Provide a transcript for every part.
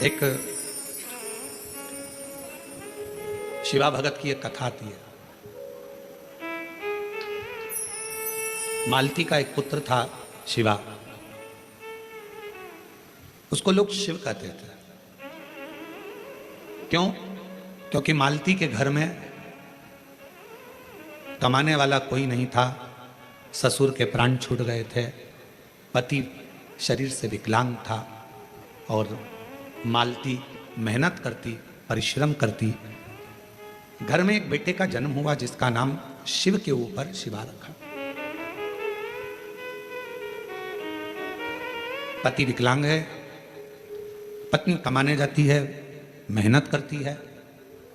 एक शिवा भगत की एक कथा आती है। मालती का एक पुत्र था शिवा, उसको लोग शिव कहते थे। क्यों? क्योंकि मालती के घर में कमाने वाला कोई नहीं था, ससुर के प्राण छूट गए थे, पति शरीर से विकलांग था और मालती मेहनत करती, परिश्रम करती। घर में एक बेटे का जन्म हुआ जिसका नाम शिव के ऊपर शिवा रखा। पति विकलांग है, पत्नी कमाने जाती है, मेहनत करती है,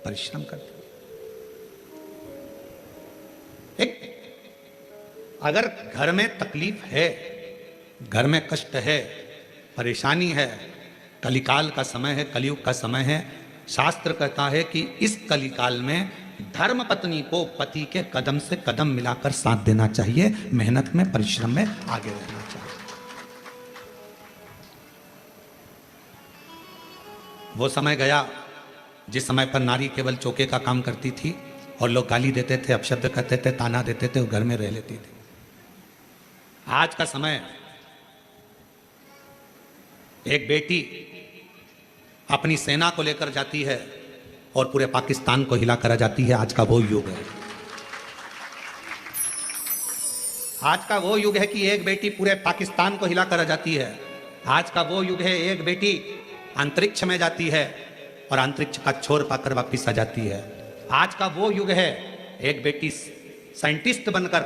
परिश्रम करती है। अगर घर में तकलीफ है, घर में कष्ट है, परेशानी है, कलिकाल का समय है, कलयुग का समय है, शास्त्र कहता है कि इस कलिकाल में धर्म पत्नी को पति के कदम से कदम मिलाकर साथ देना चाहिए, मेहनत में, परिश्रम में आगे रहना चाहिए। वो समय गया जिस समय पर नारी केवल चौके का काम करती थी और लोग गाली देते थे, अपशब्द कहते थे, ताना देते थे, वो घर में रह लेती थी। आज का समय, एक बेटी अपनी सेना को लेकर जाती है और पूरे पाकिस्तान को हिला कर जाती है। आज का वो युग है। आज का वो युग है कि एक बेटी पूरे पाकिस्तान को हिला कर जाती है। आज का वो युग है, एक बेटी अंतरिक्ष में जाती है और अंतरिक्ष का छोर पाकर वापिस आ जाती है। आज का वो युग है, एक बेटी साइंटिस्ट बनकर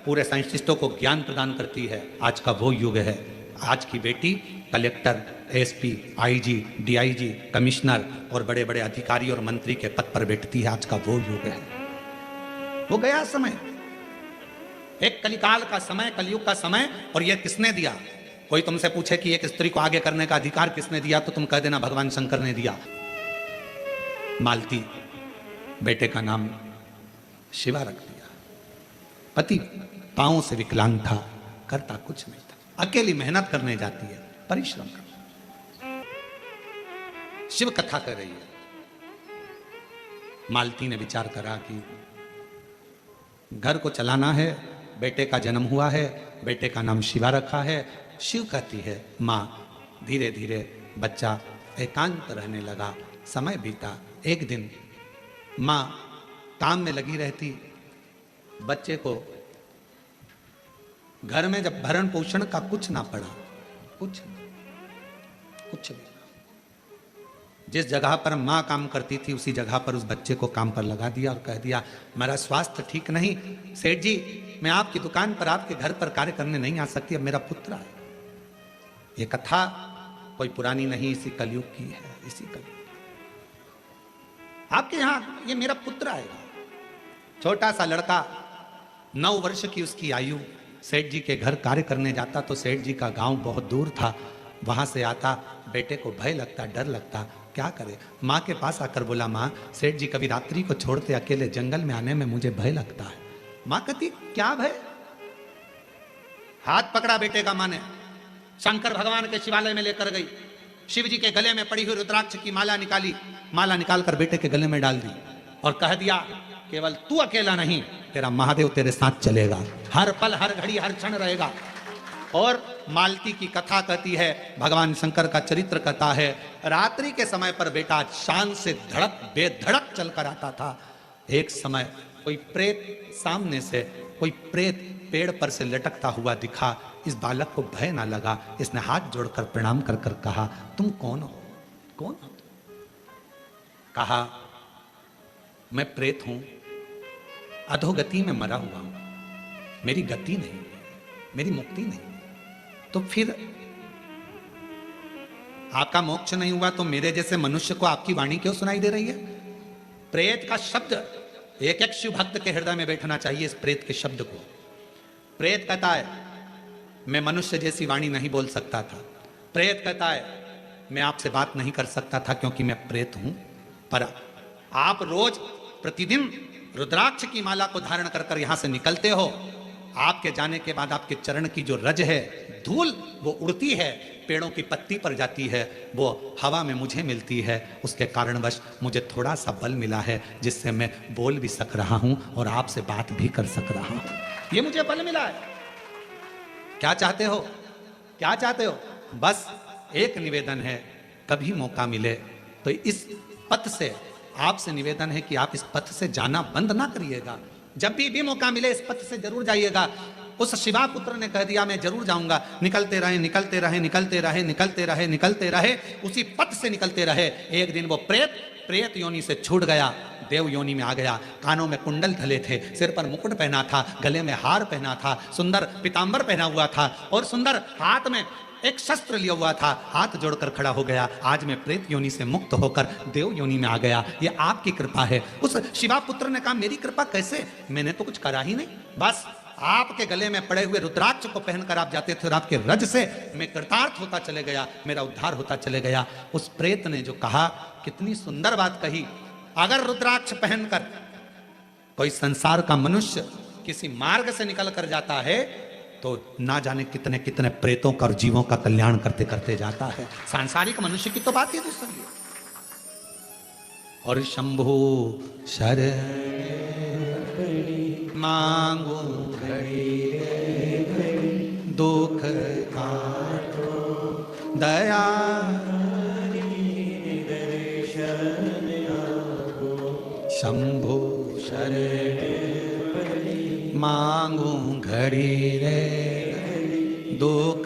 पूरे साइंटिस्टों को ज्ञान प्रदान करती है। आज का वो युग है। आज की बेटी collector, SP, IG, DIG, commissioner और बड़े बड़े अधिकारी और मंत्री के पद पर बैठती है। आज का वो युग है। वो गया समय, एक कलिकाल का समय, कलयुग का समय। और ये किसने दिया? कोई तुमसे पूछे कि एक स्त्री को आगे करने का अधिकार किसने दिया, तो तुम कह देना भगवान शंकर ने दिया। मालती बेटे का नाम शिवा रख दिया। पति पांव से विकलांग था, करता कुछ नहीं था, अकेली मेहनत करने जाती है, परिश्रम कर। शिव कथा कर रही है। मालती ने विचार करा कि घर को चलाना है, बेटे का जन्म हुआ है, बेटे का नाम शिवा रखा है। शिव कहती है माँ। धीरे धीरे बच्चा एकांत रहने लगा, समय बीता। एक दिन माँ काम में लगी रहती, बच्चे को घर में जब भरण पोषण का कुछ ना पड़ा, कुछ भी। जिस जगह पर माँ काम करती थी उसी जगह पर उस बच्चे को काम पर लगा दिया और कह दिया मेरा स्वास्थ्य ठीक नहीं, सेठ जी मैं आपकी दुकान पर, आपके घर पर कार्य करने नहीं आ सकती, अब मेरा पुत्र आए। ये कथा कोई पुरानी नहीं, इसी कलयुग की है, इसी कलयुग। आपके यहां ये मेरा पुत्र आएगा। छोटा सा लड़का, 9 वर्ष की उसकी आयु, सेठ जी के घर कार्य करने जाता तो सेठ जी का गांव बहुत दूर था। वहां से आता, बेटे को भय लगता, डर लगता, क्या करे। माँ के पास आकर बोला माँ, सेठ जी कभी रात्रि को छोड़ते अकेले जंगल में आने में मुझे भय लगता है। माँ कहती क्या भय? हाथ पकड़ा बेटे का माँ ने, शंकर भगवान के शिवालय में लेकर गई। शिव जी के गले में पड़ी हुई रुद्राक्ष की माला निकाली, माला निकालकर बेटे के गले में डाल दी और कह दिया केवल तू अकेला नहीं, तेरा महादेव तेरे साथ चलेगा, हर पल, हर घड़ी, हर क्षण रहेगा। और मालती की कथा कहती है, भगवान शंकर का चरित्र कहता है, रात्रि के समय पर बेटा शान से धड़क बेधड़क चलकर आता था। एक समय कोई प्रेत सामने से, कोई प्रेत पेड़ पर से लटकता हुआ दिखा। इस बालक को भय ना लगा, इसने हाथ जोड़कर प्रणाम कर कर कहा तुम कौन हो? कौन हो? कहा मैं प्रेत हूं, अधोगति में मरा हुआ हूं, मेरी गति नहीं, मेरी मुक्ति नहीं। तो फिर आपका मोक्ष नहीं हुआ तो मेरे जैसे मनुष्य को आपकी वाणी क्यों सुनाई दे रही है? प्रेत का शब्द एक एक शिव भक्त के हृदय में बैठना चाहिए। इस प्रेत के शब्द को, प्रेत कहता है मैं मनुष्य जैसी वाणी नहीं बोल सकता था। प्रेत कहता है मैं आपसे बात नहीं कर सकता था क्योंकि मैं प्रेत हूं, पर आप रोज प्रतिदिन रुद्राक्ष की माला को धारण कर कर यहां से निकलते हो आपके जाने के बाद आपके चरण की जो रज है, धूल, वो उड़ती है, पेड़ों की पत्ती पर जाती है, वो हवा में मुझे मिलती है। उसके कारणवश मुझे थोड़ा सा बल मिला है, जिससे मैं बोल भी सक रहा हूं और आपसे बात भी कर सक रहा हूं। ये मुझे बल मिला है। क्या चाहते हो, क्या चाहते हो? बस एक निवेदन है, कभी मौका मिले तो इस पथ से आपसे निवेदन है कि आप इस पथ से जाना बंद ना करिएगा। जब भी मौका मिले इस पथ से जरूर जाइएगा। उस शिवा पुत्र ने कह दिया मैं जरूर जाऊंगा। निकलते रहे, निकलते रहे, निकलते रहे, निकलते रहे, निकलते रहे, उसी पथ से निकलते रहे। एक दिन वो प्रेत योनि से छूट गया, देव योनि में आ गया। कानों में कुंडल धले थे, सिर पर मुकुट पहना था, गले में हार पहना था, सुंदर पीतांबर पहना हुआ था और सुंदर हाथ में एक शस्त्र लिया हुआ था। हाथ जोड़कर खड़ा हो गया, आज मैं प्रेत योनि से मुक्त होकर देव योनि में आ गया। ये आपकी कृपा है। उस शिवा पुत्र ने कहा मेरी कृपा कैसे, मैंने तो कुछ करा ही नहीं, बस आपके गले में पड़े हुए रुद्राक्ष को पहनकर आप जाते थे और आपके रज से मैं कृतार्थ होता चले गया, मेरा उद्धार होता चले गया। उस प्रेत ने जो कहा, कितनी सुंदर बात कही। अगर रुद्राक्ष पहनकर कोई संसार का मनुष्य किसी मार्ग से निकल कर जाता है तो ना जाने कितने कितने प्रेतों का और जीवों का कल्याण करते करते जाता है। सांसारिक मनुष्य की तो बात ही दूसरी है। और शंभु शरण मांगो दुख काटो दया शंभु शरण मांगू घड़ी रे दुख